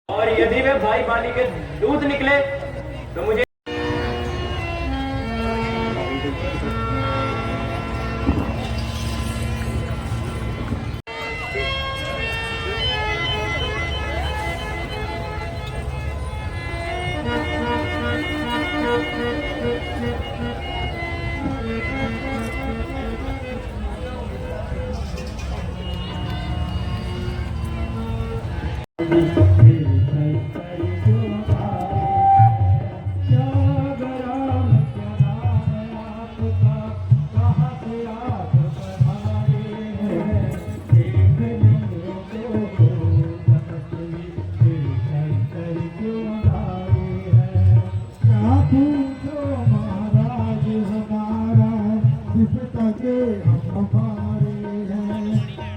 और यदि वे भाई बाली के दूत निकले तो मुझे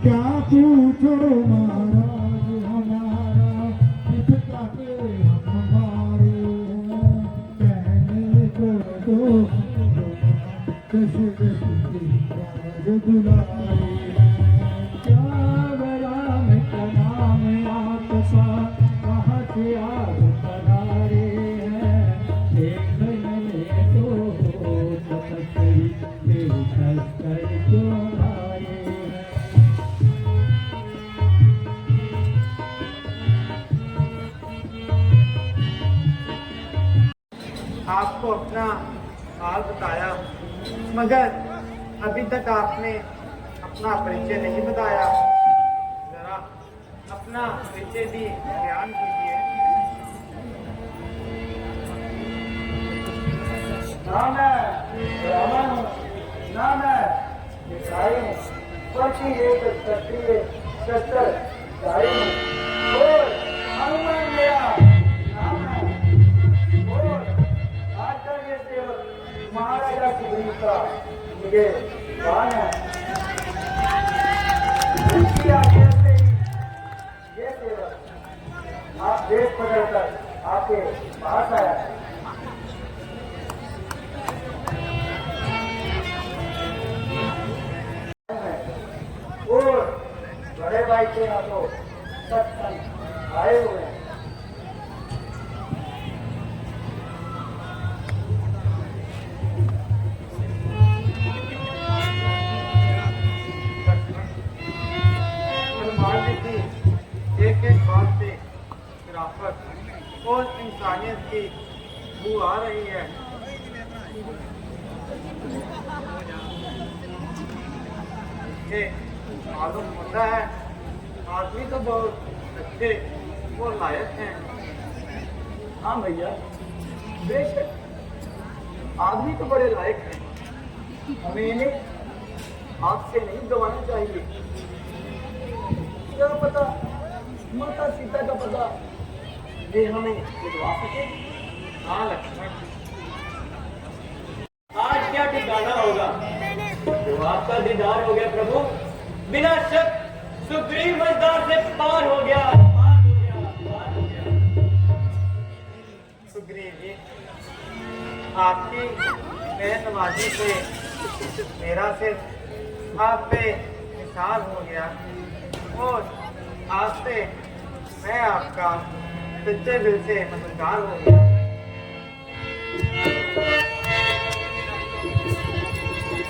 क्या पूछो महाराज हमारा पिता के हम हमारे हैं कहने को दो कैसे कैसे बुलाए क्या राम का नाम आपसा कहाँ से आप पधारे हैं देखने तो तपस्वी कर क्यों आए हैं। आपको अपना हाल बताया मगर अभी तक आपने अपना परिचय नहीं बताया। जरा अपना परिचय भी बयान कीजिए। नाम है रावण हूँ, नाम है मिसाई हूँ, बल्कि एक क्षत्रिय शस्त्र धारी हूँ और हनुमान मेरा नाम है और आचार्य सेवक महाराजा सुग्रीव का मुझे दान है। इसकी आज्ञा से ये सेवक आप देश बदलकर आपके पास आया है। और बड़े भाई के हाथों सत्संग आए हुए हैं। हनुमान जी की एक एक बात से शराफत और इंसानियत की बू आ रही है। ये मालूम होता है आदमी तो बहुत अच्छे और लायक हैं। हाँ भैया, बेशक आदमी तो बड़े लायक हैं, हमें इन्हें हाथ से नहीं गंवाना चाहिए। क्या पता माता सीता का पता ये हमें दिलवा सके। हाँ लक्ष्मण, आज क्या ठिकाना होगा तो आपका दीदार हो गया प्रभु। बिना शक सुग्रीव मझधार से पार हो गया, पार हो गया, पार हो गया। सुग्रीव जी, आपकी मेहनवाजी से मेरा सिर आप पे निशान हो गया और आज से मैं आपका सच्चे दिल से मददगार हो गया।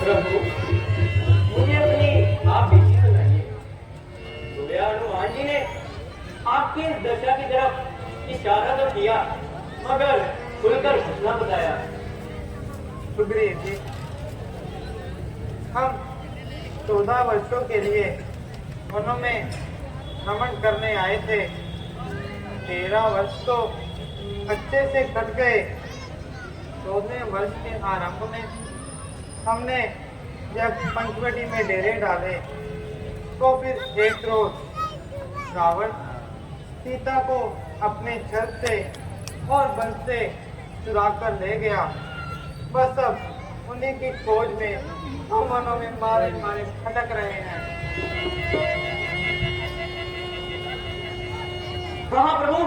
प्रभु मुझे अपनी आप बेटी सुनाइए। बोले हनुमान जी ने आपकी इस दशा की तरफ इशारा तो किया मगर खुलकर कुछ न बताया। सुग्रीव जी, हम 14 वर्षों के लिए वनों में भ्रमण करने आए थे। 13 वर्ष तो अच्छे से कट गए। 14वें वर्ष के आरंभ में हमने जब पंचवटी में डेरे डाले तो फिर एक रोज रावण सीता को अपने छल से और बल से चुरा कर ले गया। बस अब उन्हीं की खोज में हम वनों में मारे मारे भटक रहे हैं। कहाँ प्रभु?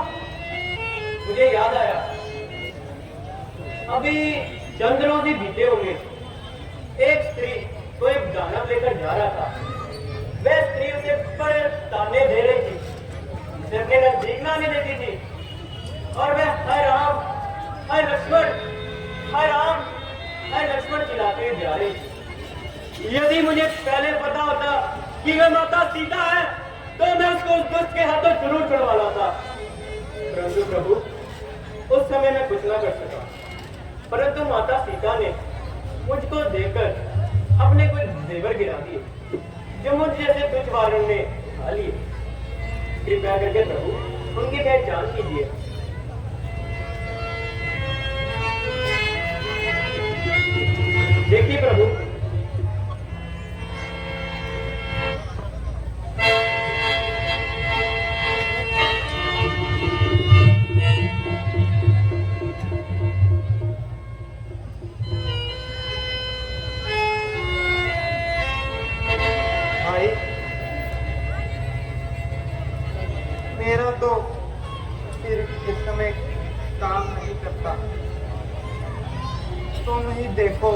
मुझे याद आया, अभी चंद रोज ही बीते होंगे। एक स्त्री तो एक दानव लेकर जा रहा था। वह स्त्री उसे बड़े ताने दे रही थी, उसे अपने नजदीक न आने देती थी। यदि मुझे पहले पता होता कि वह माता सीता है तो मैं उसको उस दुष्ट के हाथों जरूर छुड़वा लाता। परंतु प्रभु उस समय मैं कुछ ना कर सका, परंतु माता सीता ने मुझको देखकर अपने कुछ जेवर गिरा दिए जो मुझ जैसे तुच्छ वालों ने खा लिए। कृपया करके प्रभु उनकी पहचान कीजिए। देखिए प्रभु, भाई मेरा तो सिर इस समय काम नहीं करता। तुम ही देखो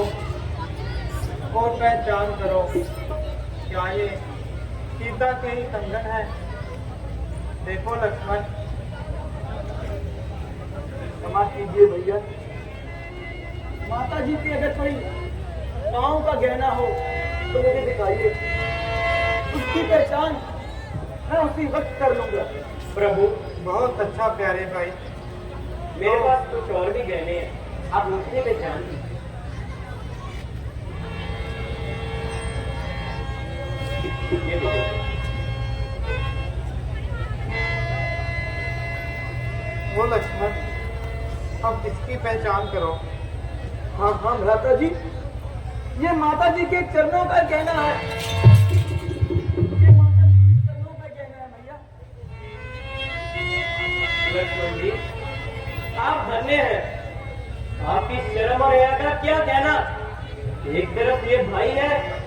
और पहचान करो, क्या ये सीता के ही कंगन है? देखो लक्ष्मण। क्षमा कीजिए भैया, माता जी की अगर कोई गांव का गहना हो तो मुझे दिखाइए, उसकी पहचान मैं उसी वक्त कर लूंगा। प्रभु बहुत अच्छा प्यारे भाई। मेरे पास कुछ और भी गहने हैं, आप मुझसे पहचान लीजिए। ये देखो। वो लक्ष्मण, अब इसकी पहचान करो। हाँ हाँ भ्राता जी, ये माता जी के चरणों का कहना है। ये माता जी के चरणों का कहना है भैया। लक्ष्मण जी, आप धन्य हैं। आपकी शर्म और हया का क्या कहना। एक तरफ ये भाई है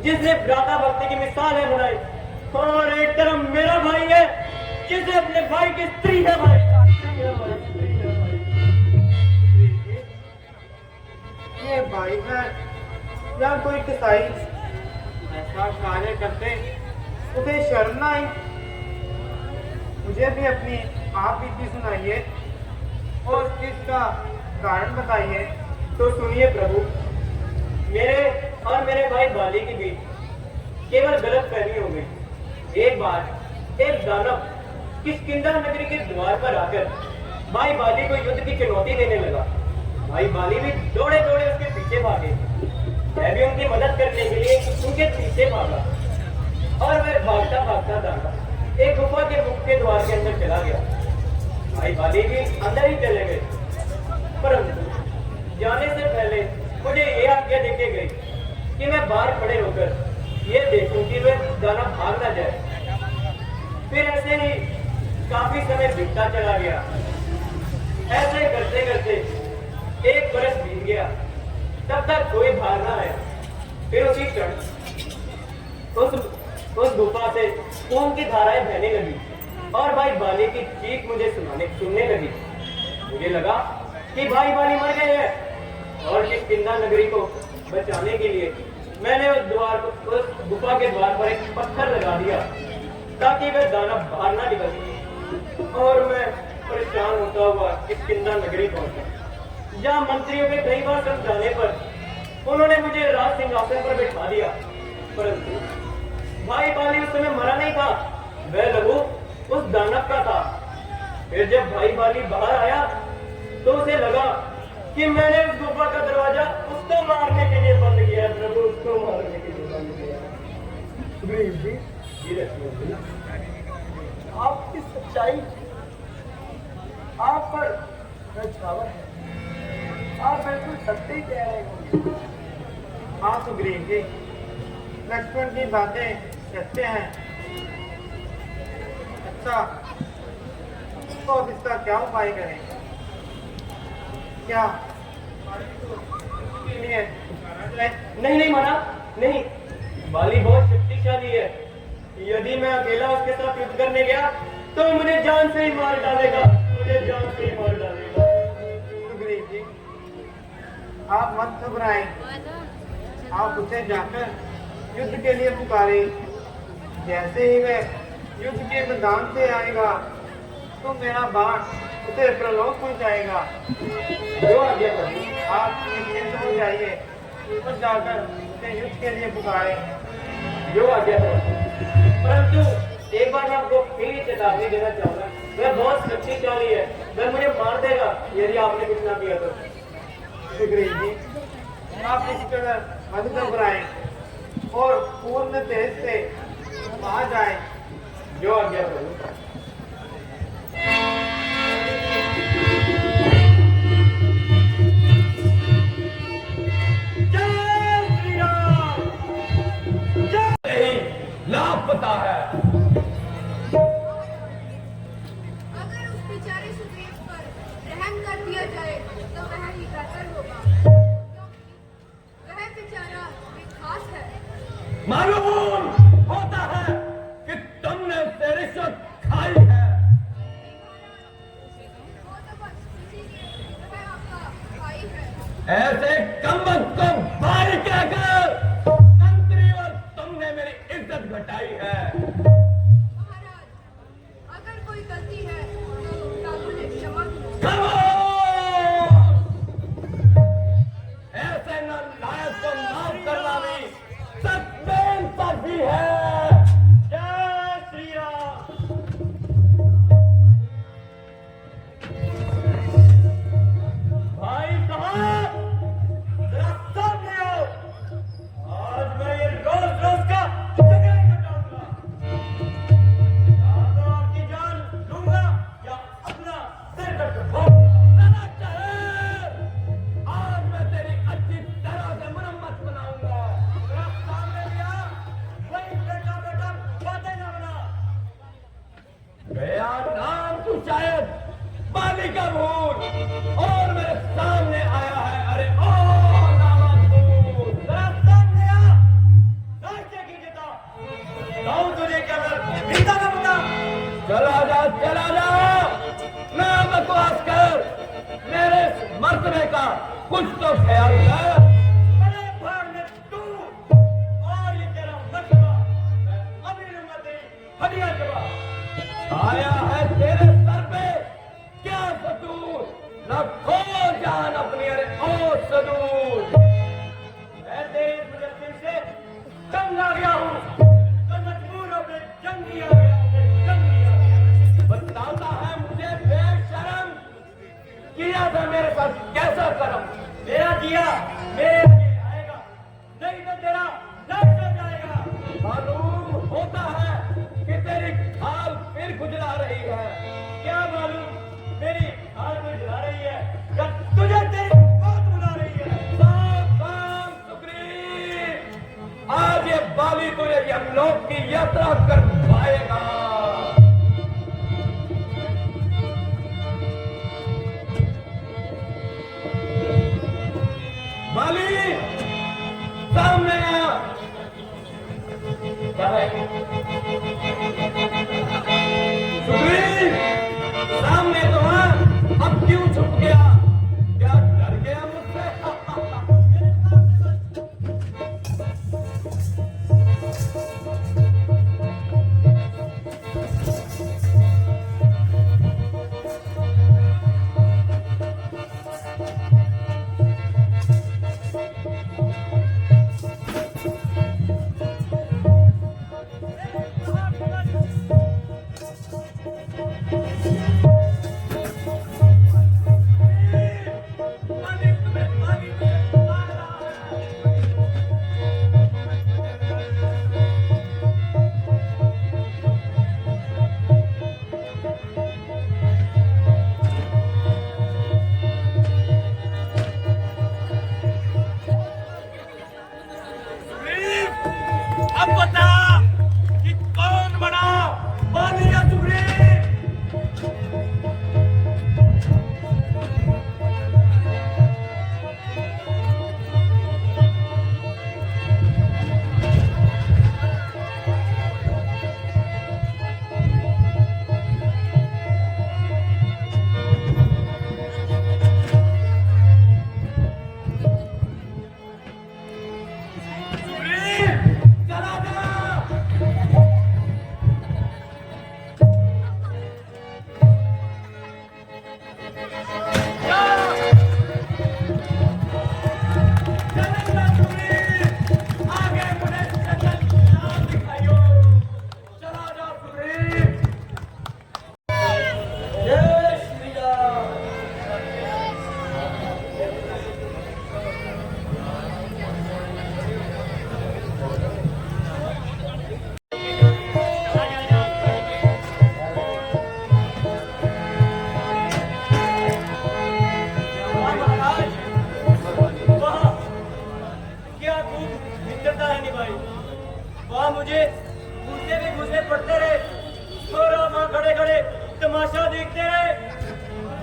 जिसने भ्राता भक्ति की मिसाल है बनाई, और एक तरफ मेरा भाई है जिसने अपने भाई की स्त्री है भाई। ये भाई है या कोई कसाई ऐसा कार्य करते उसे शर्म ना आई? मुझे भी अपनी आप बीती सुनाइए और इसका कारण बताइए। तो सुनिए प्रभु, मेरे और मेरे भाई बाली के बीच केवल गलतफहमी हो गई। एक बार एक दानव किष्किंधा नगरी के द्वार पर आकर भाई बाली को युद्ध की चुनौती देने लगा। भाई बाली भी दौड़े दौड़े उसके पीछे भागे। मैं भी उनकी मदद करने के लिए उनके पीछे भागा, और वह भागता भागता दानव एक गुफा के मुख के द्वार के अंदर चला गया। भाई बाली भी अंदर ही चले गए, परंतु जाने से पहले मुझे ये आज्ञा देके गई कि मैं बाहर खड़े होकर ये देखूं कि वह दानव भाग ना जाए। फिर ऐसे ही काफी समय बीतता चला गया। ऐसे करते करते एक बरस बीत गया, तब तक कोई बाहर ना आया। फिर उसी क्षण उस गुफा से खून की धाराएं बहने लगी और भाई बाली की चीख मुझे सुनने लगी। मुझे लगा कि भाई बाली मर गए हैं, और किष्किंधा नगरी को बचाने के लिए मैंने उस गुफा के द्वार पर एक पत्थर लगा दिया ताकि वह दानव बाहर ना निकल सके। और मैं परेशान होता हुआ किष्किंधा नगरी पहुंचा, जहाँ मंत्रियों के कई बार समझाने पर उन्होंने मुझे राज सिंहासन पर बैठा दिया। परंतु भाई बाली उस समय मरा नहीं था, वह लहू उस दानव का था। फिर जब भाई बाली बाहर आया तो उसे लगा कि मैंने उस गुफा का दरवाजा उसको मारने के लिए बंद किया। प्रभु, उसको मारने के लिए बंद किया। सुग्रीव जी, जी लक्ष्मण जी, आपकी सच्चाई आप पर नछावर है। आप बिल्कुल सत्य ही कह रहे हैं। हाँ सुग्रीव जी, लक्ष्मण की बातें सत्य हैं। अच्छा, तो अब इसका क्या उपाय करें? क्या सुनिए, नहीं नहीं माना नहीं, बाली बहुत शक्तिशाली है। यदि मैं अकेला उसके साथ युद्ध करने गया तो मुझे जान से ही मार डालेगा, मुझे जान से ही मार डालेगा। सुग्रीव जी, आप मत घबराएं। आप उसे जाकर युद्ध के लिए पुकारे। जैसे ही वह युद्ध के मैदान से आएगा तो मेरा बाण उसे प्रलोभ पहुंचाएगा। जो आज्ञा प्रभु। आप निश्चिंत हो जाइए और जाकर से युद्ध के लिए पुकारे। जो आज्ञा हो। परंतु एक बार मैं आपको फिर ये चेतावनी देना चाहूंगा, वह बहुत शक्तिशाली है, वह मुझे मार देगा यदि आपने कुछ ना किया तो। सुग्रीव जी, आप इस कदर मत घबराएं और पूर्ण तेज से वहां जाएं। जो आज्ञा हो। लापता है। अगर उस बेचारे सुग्रीव पर रहम कर दिया जाए तो वह ही बेहतर होगा, क्योंकि वह बेचारा खास है। मालूम होता है कि तुमने उससे रिश्वत खाई है। वो तो बस इसीलिए वह आपका भाई है। ऐसे कमबख्त को भाई कहकर मंत्री और तुमने मेरी इज्जत घटाई है। महाराज, अगर कोई गलती है तो प्रभु ने क्षमा की। खामोश! ऐसे नालायक को माफ करना भी सत्य है। जय श्री राम। भाई साहब, जरा सामने आओ। आज मैं ये रोज रोज का झगड़ा ही मिटाऊंगा। या तो आपकी जान लूंगा या अपना सिर कट दूंगा। आज मैं तेरी अच्छी तरह से मरम्मत बनाऊंगा। जरा सामने भी आ, वही बेटा बेटा बातें ना बना। गया नाम तू शायद बाली का भूल, और मेरे सामने आया है। अरे ओ नामतूर, जरा सामने आ। राज्य की जिता कहूं तुझे क्या कर भीता ना बता। चला जा चला जा, ना बकवास कर। मेरे मर्तबे का कुछ तो ख्याल कर। बड़े भाग में तू और ये तेरा मर्तबा, मैं अभी लूंगा तेरी हड्डियां चबा। आया है तेरे सर पे क्या फतूर, न खो जान अपनी। अरे ओ सदूर, मैं तेरे मुजस्सिम से तंग आ गया हूँ, तो मजबूर होकर जंगी आ गया, जंगी आ गया। बताता है मुझे बेशरम, किया था मेरे साथ कैसा करम। मेरा किया मेरे आगे आएगा, नहीं तो तेरा लग चल जाएगा। मालूम होता है कि तेरी खाल फिर खुजला रही है। क्या मालूम मेरी खाल खुजला रही है या तुझे तेरी मौत बुला रही है। सावधान सुग्रीव, आज ये बाली तुझे यमलोक की यात्रा करवाएगा। बाली सामने आ। क्या है? सुग्रीव सामने तो आ, अब क्यों छुप गया? क्या डर गया मुझसे?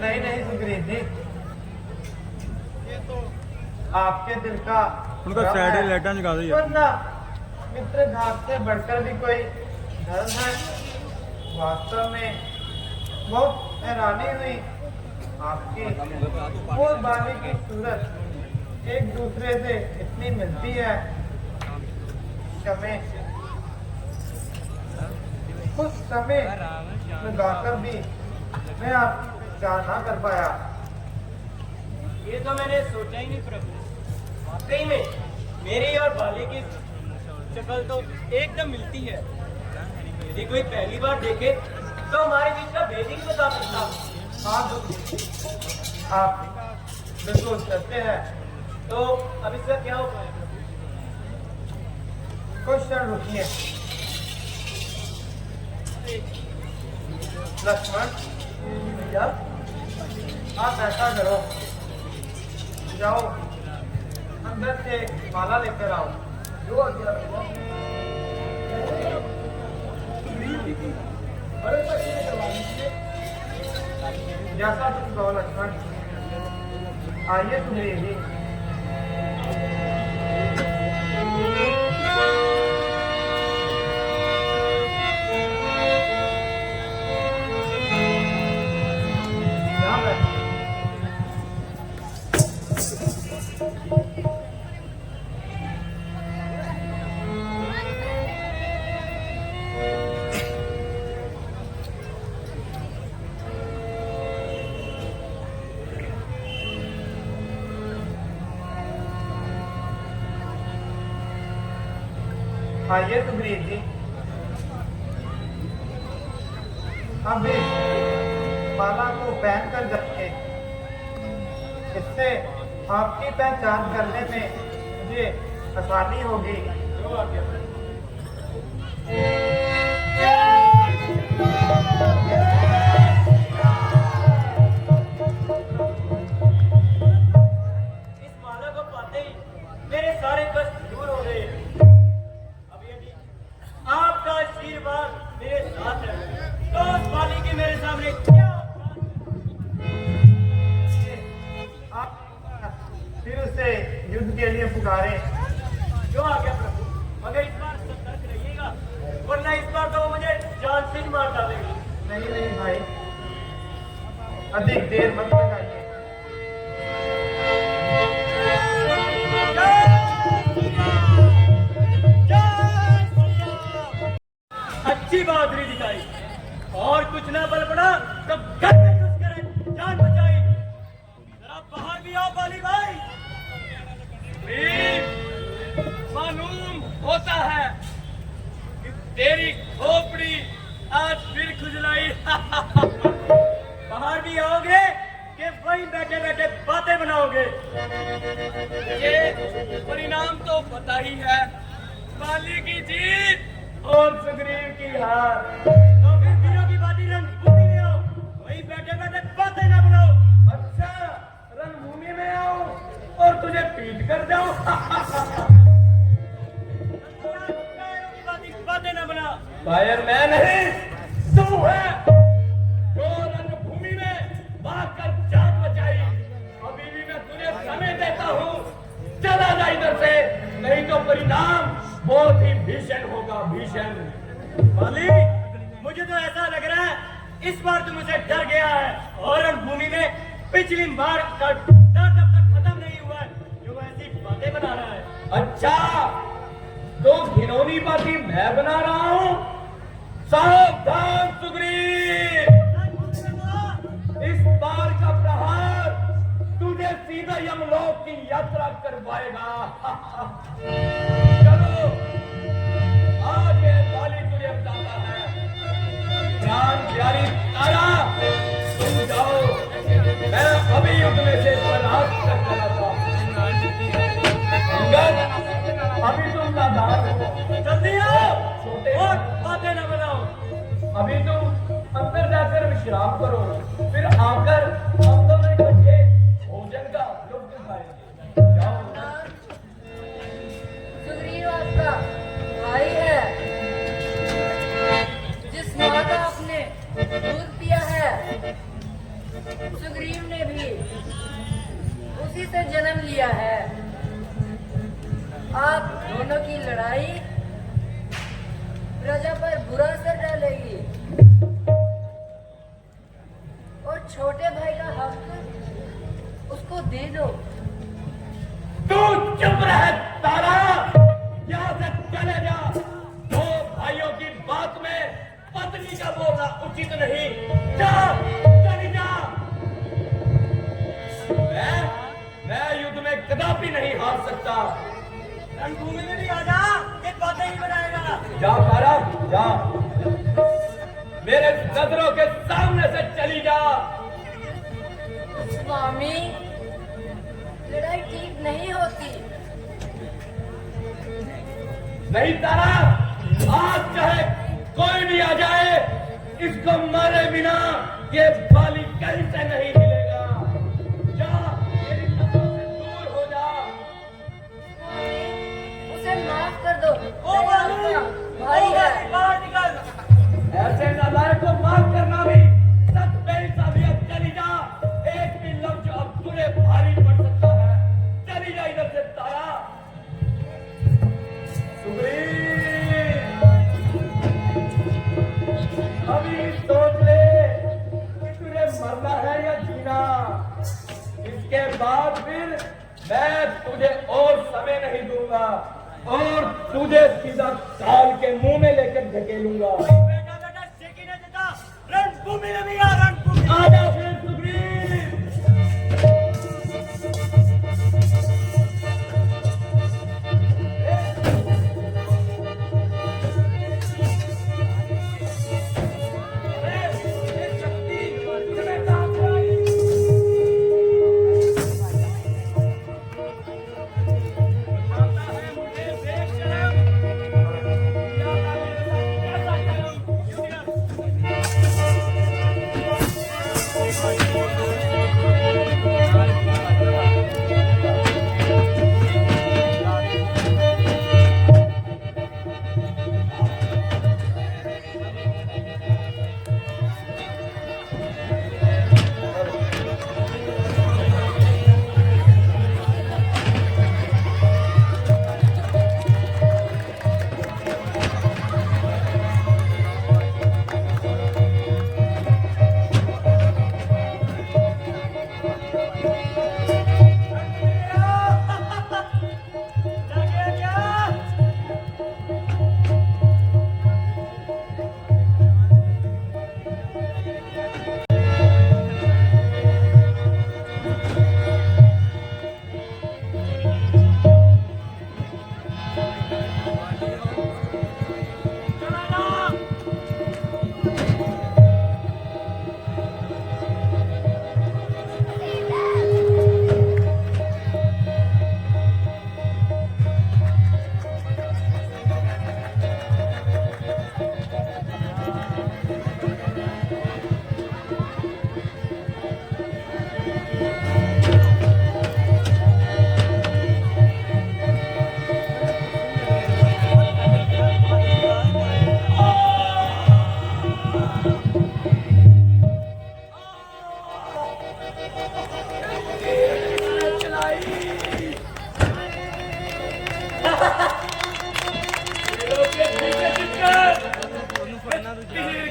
नहीं नहीं सुग्रीव जी, ये तो आपके दिल का उनका भ्रम सैड है। लेटर निकाल दिया। वरना मित्र घात से बढ़कर भी कोई धर्म है। वास्तव में बहुत हैरानी हुई आपकी और बाली की सूरत एक दूसरे से इतनी मिलती है। समय कुछ समय लगाकर भी मैं आप जान ना कर पाया। ये तो मैंने सोचा ही नहीं प्रभु। वाकई में मेरी और बाली की शक्ल तो एकदम मिलती है। यदि कोई पहली बार देखे तो हमारे बीच का भेद ही नहीं बता सकता। आप बिल्कुल सत्य है। तो अब इसका क्या उपाय है? कुछ क्षण रुकिए। लक्ष्मण भैया, आप ऐसा करो, जाओ अंदर से माला लेकर आओ। जो आ गया भैया। अरे पैसे करवा लीजिए। जैसा तुम कहो लक्ष्मण। आइए सुग्रीव जी। यहाँ बैठिए। आइए सुग्रीव जी। अब इस माला को पहन कर रखें। इससे आपकी पहचान करने में मुझे आसानी होगी। इस माला को पाते ही मेरे सारे कष्ट दूर हो गए। अब यदि आपका आशीर्वाद मेरे साथ है तो उस बाली की मेरे सामने क्या आप फिर उसे युद्ध के लिए पुकारे। जो आ गया प्रभु, मगर इस बार सतर्क रहिएगा, वरना इस बार तो वो मुझे जान से ही मार डालेगी। नहीं नहीं भाई, अधिक देर मत लगाइए। अच्छी बहादुरी दिखाई और कुछ ना बल पड़ा तो घर में घुस कर जान बचाई। जरा बाहर भी आओ बाली भाई। मालूम होता है कि तेरी खोपड़ी आज फिर खुजलाई। बाहर भी आओगे कि वहीं बैठे बैठे बातें बनाओगे? ये परिणाम तो पता ही है, बाली की जीत और सुग्रीव की हार। तो फिर वीरों की बातें रणभूमि में आओ, वहीं बैठे बैठे बातें ना बनाओ। अच्छा, रणभूमि में आओ और तुझे पीट कर जाओ। बातें ना बना। फायर मैं नहीं, तू है जो रणभूमि में भागकर जान बचाई। अभी भी मैं तुझे समय देता हूँ, चला जा इधर से, नहीं तो परिणाम बहुत ही भीषण होगा, भीषण। बाली, मुझे तो ऐसा लग रहा है इस बार तू मुझे डर गया है और रणभूमि में पिछली बार का डर जब तक खत्म नहीं हुआ है जो ऐसी बातें बना रहा है। अच्छा, तो घिनौनी बातें मैं बना रहा हूँ? सावधान सुग्रीव, इस बार का प्रहार तुझे सीधा यमलोक की यात्रा करवाएगा। चलो, आज ये बाली तुझे बताता है। प्राण प्यारी तारा, तुम जाओ, मैं अभी युद्ध में से परास्त कर चला था। अंगद, अभी तुम नादान हो, जल्दी आओ और बातें न बनाओ। अभी तुम अंदर जाकर विश्राम करो, फिर आकर हम दोनों इकट्ठे भोजन का लुत्फ उठाएंगे। जाओ। सुग्रीव आपका भाई है, जिस माँ का आपने दूध पिया है सुग्रीव ने भी उसी से जन्म लिया है। आप दोनों की लड़ाई प्रजा पर बुरा असर डालेगी और छोटे भाई का हक उसको दे दो। तू चुप रह तारा, यहाँ से चले जा। दो भाइयों की बात में पत्नी का बोलना उचित नहीं। जा, चली जा। मैं युद्ध में कदापि नहीं हार सकता। रणभूमि में भी आजा, एक बात नहीं बनाएगा। जा तारा, जा। मेरे नजरों के सामने से चली जा। स्वामी, लड़ाई ठीक नहीं होती। नहीं तारा, आज चाहे कोई भी आ जाए, इसको मारे बिना ये बाली कहीं से नहीं हिलेगा। जा, मेरी नजरों से दूर हो जा। उसे माफ कर दो। ओ बाली, भाई है। बाहर निकल। ऐसे नालायक को माफ करना भी सच बेइंसाफियत। चली जा, एक भी लफ्ज अब तुझे भारी पड़ सकता है। चली जा इधर से तारा। सुग्रीव, अभी सोच ले कि तुझे मरना है या जीना। इसके बाद फिर मैं तुझे और समय नहीं दूंगा और तुझे सीधा काल के मुंह में लेकर धकेलूंगा। रणभूमि में भी आ, रणभूमि आ जा फिर सुग्रीव।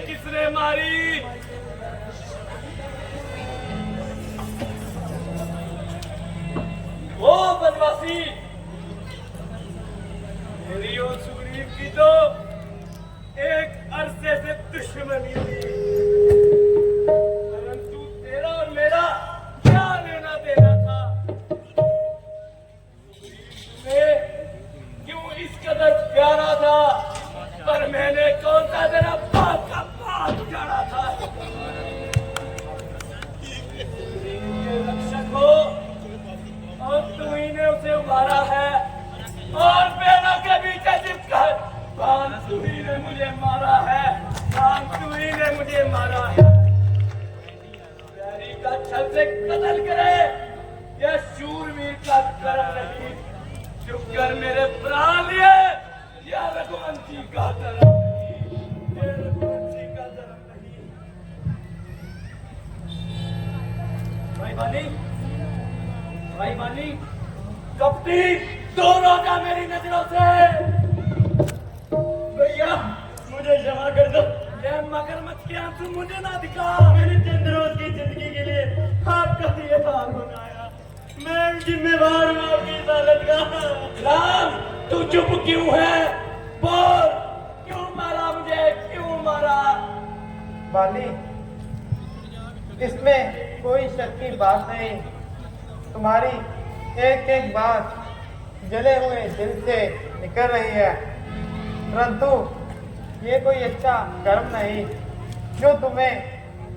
किसने मारी? ओ बनवासी, मेरी और सुग्रीव की तो एक अरसे से दुश्मनी थी, परंतु तेरा और मेरा क्या लेना देना था? सुग्रीव क्यों इस कदर प्यारा था, पर मैंने कौन सा तेरा बाप का बाप उजाड़ा था? रक्षक हो और तू ही ने उसे उबारा है, और पेड़ों के पीछे छिपकर कान तू ही ने मुझे मारा है, कान तू ही ने मुझे मारा है। प्यारी का छल से कत्ल करे यह शूरवीर का कर्म नहीं, चुप कर मेरे प्राण लिए या रघुवंशी का धर्म नहीं, ये रघुवंशी का धर्म नहीं। बानी, भाई बानी, कपटी दूर हो जा मेरी नजरों से। भैया मुझे क्षमा कर दो, ये मगरमच्छ के आंसू मुझे ना दिखा। मैंने चंद रोज की जिंदगी के लिए आपका ये हाल बनाया, मैं जिम्मेवार हूँ आपकी हालत का। राम तू चुप क्यों है, बोल क्यों मारा मुझे, क्यों मारा? बाली, इसमें कोई शक की बात नहीं। तुम्हारी एक एक बात जले हुए दिल से निकल रही है, परंतु ये कोई अच्छा कर्म नहीं जो तुम्हें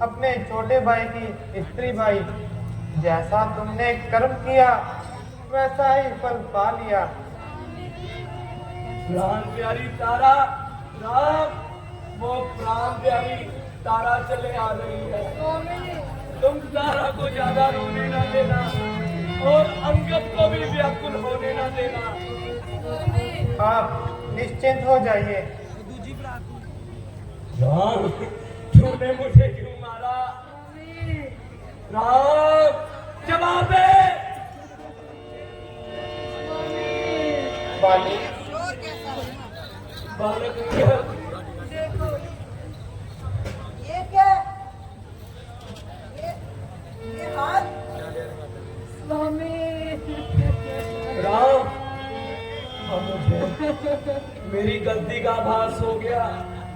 अपने छोटे भाई की स्त्री भाई। जैसा तुमने कर्म किया वैसा ही फल पा लिया। प्राण प्यारी तारा, राम वो प्राण प्यारी तारा चले आ रही है। तुम तारा को ज्यादा रोने ना देना और अंगद को भी व्याकुल होने ना देना। आप निश्चिंत हो जाइए। राम तूने मुझे क्यों मारा? राम जवाब दे। बाली, बालक देखो, ये क्या? ये हाथ? राम अब मुझे मेरी गलती का आभास हो गया,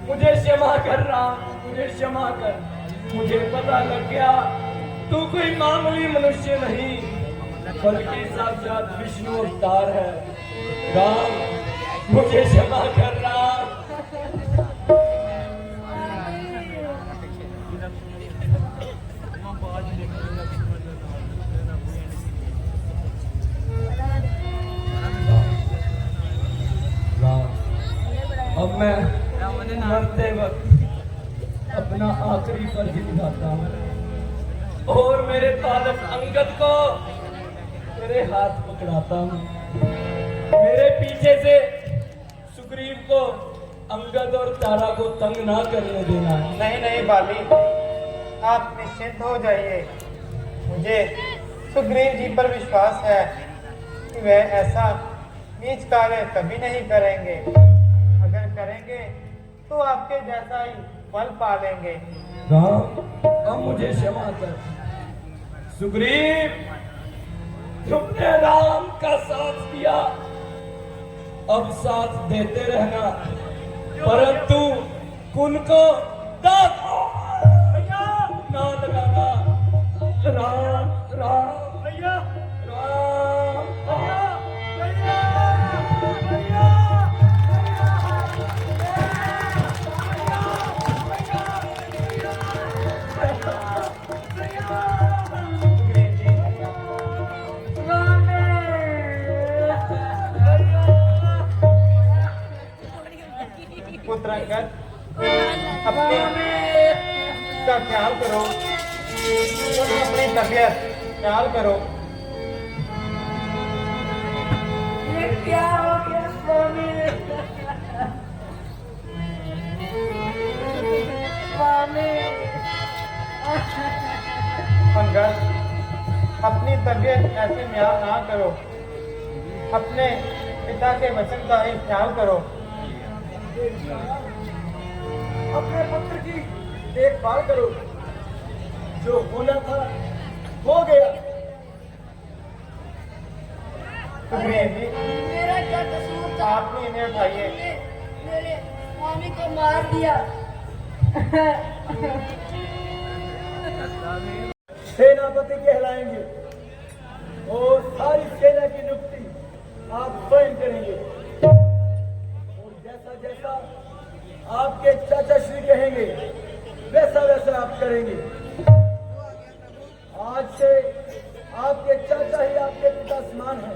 मुझे क्षमा कर राम, मुझे क्षमा कर। मुझे पता लग गया तू कोई मामूली मनुष्य नहीं बल्कि साक्षात विष्णु अवतार है। राम मुझे क्षमा कर राम। अब मैं मरते वक्त अपना आखिरी फर्ज निभाता हूँ और मेरे पालक अंगद को मेरे हाथ पकड़ाता हूँ। मेरे पीछे से सुग्रीव को अंगद और तारा को तंग ना करने देना। नहीं नहीं बाली, आप निश्चिंत हो जाइए। मुझे सुग्रीव जी पर विश्वास है कि वह ऐसा नीच कार्य कभी नहीं करेंगे। अगर करेंगे तो आपके जैसा ही फल पालेंगे। राम अब मुझे क्षमा कर। सुग्रीव तुमने राम का साथ दिया, अब साथ देते रहना, परंतु कुन को दाग ना लगाना। राम राम भैया, राम भैया, भैया, भैया। पुत्र अंगद, अपने का ख्याल करो, अपनी तबीयत ख्याल करो। ये क्या हो गया स्वामी? स्वामी, अंगद, अपनी तबीयत ऐसे म्यार ना करो, अपने पिता के वचन का ही ख्याल करो। अपने पुत्र की देखभाल करो, जो होना था हो गया। सुग्रीव जी, मेरा क्या कसूर था? आपने इन्हें उठाइए। मेरे स्वामी को मार दिया। सेनापति कहलाएंगे और सारी सेना की नियुक्ति आप स्वयं करेंगे और जैसा जैसा आपके चाचा श्री कहेंगे वैसा वैसा आप करेंगे। आज से आपके चाचा ही आपके पिता समान है।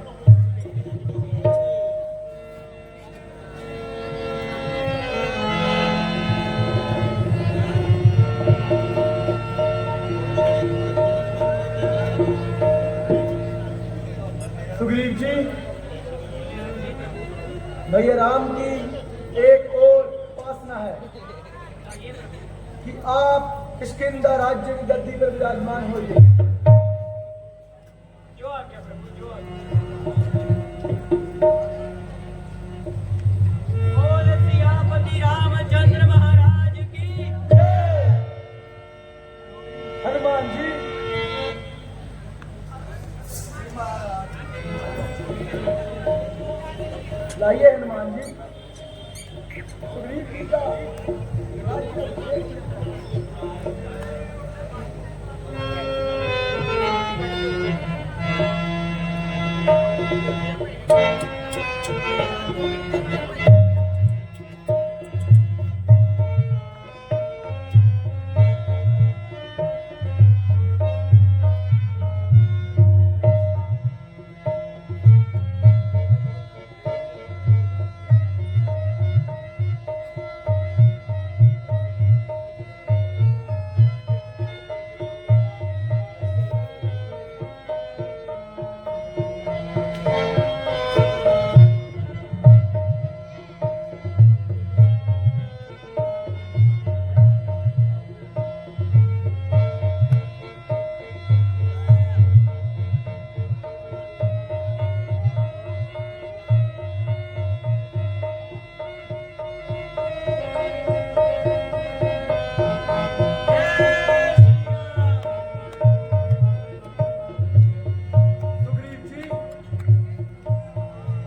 सुग्रीव जी, भैया राम की एक और उपासना है कि आप किष्किंधा राज्य की गद्दी पर विराजमान होइए लाइए हनुमान जी, सुग्रीव जी का राज्य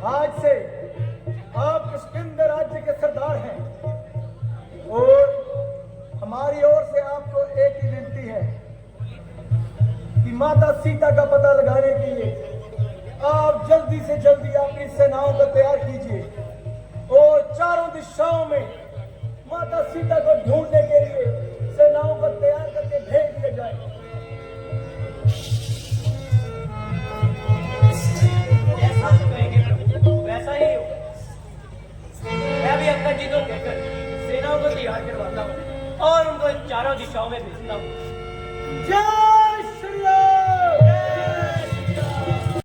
आज से आप किष्किंधा राज्य के सरदार हैं और हमारी ओर से आपको एक ही विनती है कि माता सीता का पता लगाने के लिए आप जल्दी से जल्दी अपनी सेनाओं को तैयार कीजिए और चारों दिशाओं में माता सीता को ढूंढने के लिए सेनाओं को तैयार करके भेज दिया जाए। जैसा तो कहेंगे प्रभु, वैसा ही होगा। मैं भी अंकल जी को कहकर सेनाओं को तैयार करवाता हूँ और उनको चारों दिशाओं में भेजता हूँ। जय